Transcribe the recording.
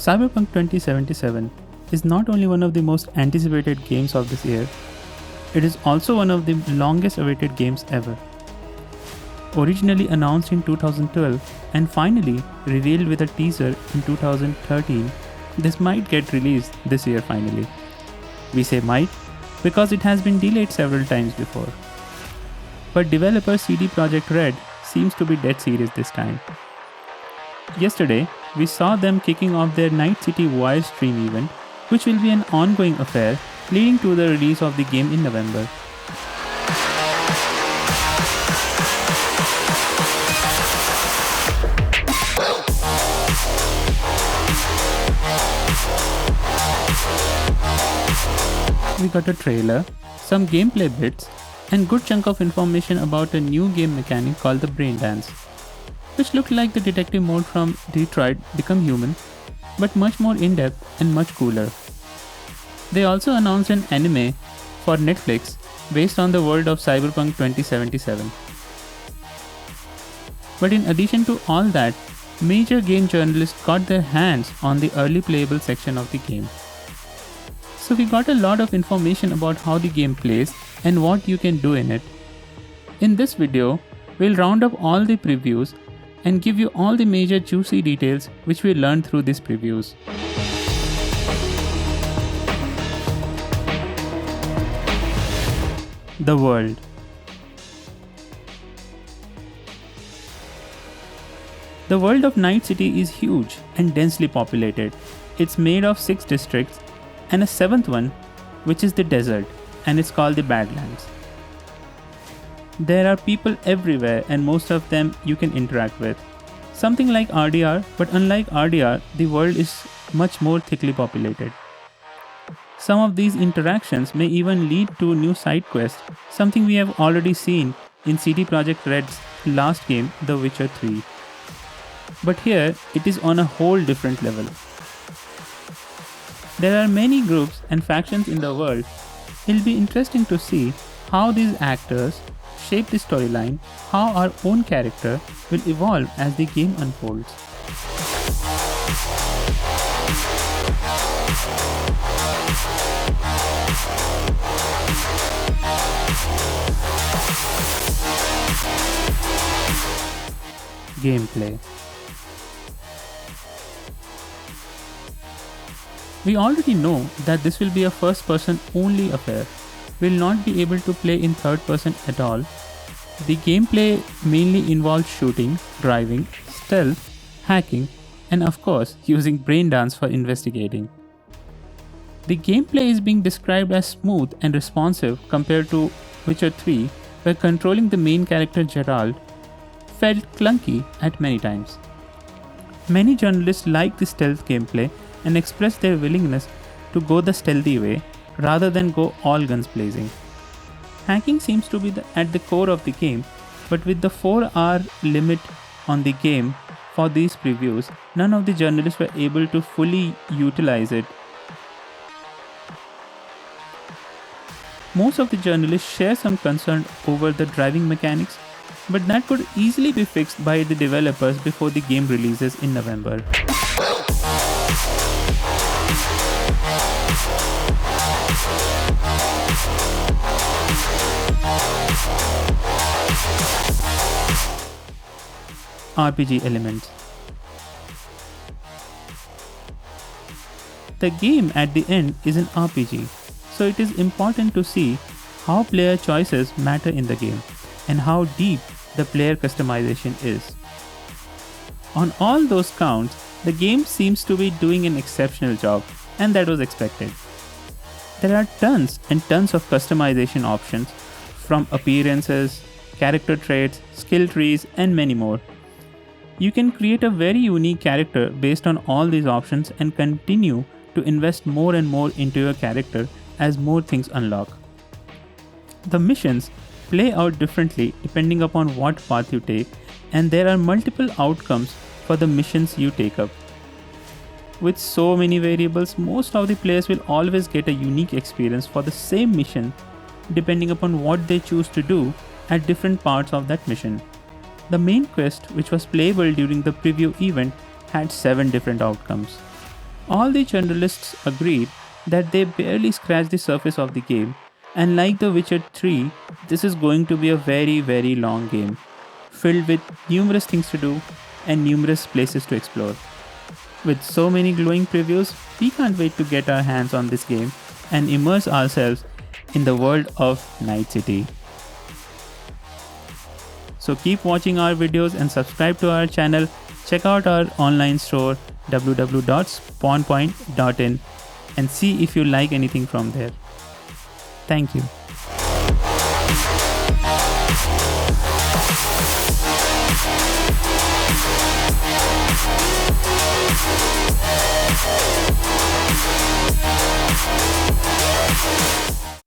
Cyberpunk 2077 is not only one of the most anticipated games of this year, it is also one of the longest awaited games ever. Originally announced in 2012 and finally revealed with a teaser in 2013, this might get released this year finally. We say might because it has been delayed several times before. But developer CD Projekt Red seems to be dead serious this time. Yesterday, we saw them kicking off their Night City Wire stream event, which will be an ongoing affair leading to the release of the game in November. We got a trailer, some gameplay bits, and good chunk of information about a new game mechanic called the Brain Dance, which looked like the detective mode from Detroit Become Human, but much more in-depth and much cooler. They also announced an anime for Netflix based on the world of Cyberpunk 2077. But in addition to all that, major game journalists got their hands on the early playable section of the game. So we got a lot of information about how the game plays and what you can do in it. In this video, we'll round up all the previews and give you all the major juicy details which we learned through these previews. The world. The world of Night City is huge and densely populated. It's made of 6 districts and a 7th one, which is the desert, and it's called the Badlands. There are people everywhere and most of them you can interact with. Something like RDR, but unlike RDR, the world is much more thickly populated. Some of these interactions may even lead to new side quests, something we have already seen in CD Projekt Red's last game, The Witcher 3. But here, it is on a whole different level. There are many groups and factions in the world. It'll be interesting to see how these actors shape the storyline, how our own character will evolve as the game unfolds. Gameplay. We already know that this will be a first-person only affair. We'll not be able to play in third person at all. The gameplay mainly involves shooting, driving, stealth, hacking, and of course using Brain Dance for investigating. The gameplay is being described as smooth and responsive compared to Witcher 3, where controlling the main character Geralt felt clunky at many times. Many journalists like the stealth gameplay and express their willingness to go the stealthy way rather than go all guns blazing. Hacking seems to be at the core of the game, but with the 4-hour limit on the game for these previews, none of the journalists were able to fully utilize it. Most of the journalists share some concern over the driving mechanics, but that could easily be fixed by the developers before the game releases in November. RPG elements. The game at the end is an RPG, so it is important to see how player choices matter in the game and how deep the player customization is. On all those counts, the game seems to be doing an exceptional job, and that was expected. There are tons and tons of customization options, from appearances, character traits, skill trees, and many more. You can create a very unique character based on all these options and continue to invest more and more into your character as more things unlock. The missions play out differently depending upon what path you take, and there are multiple outcomes for the missions you take up. With so many variables, most of the players will always get a unique experience for the same mission depending upon what they choose to do at different parts of that mission. The main quest, which was playable during the preview event, had 7 different outcomes. All the journalists agreed that they barely scratched the surface of the game, and like The Witcher 3, this is going to be a very, very long game, filled with numerous things to do and numerous places to explore. With so many glowing previews, we can't wait to get our hands on this game and immerse ourselves in the world of Night City. So keep watching our videos and subscribe to our channel. Check out our online store www.spawnpoint.in and see if you like anything from there. Thank you.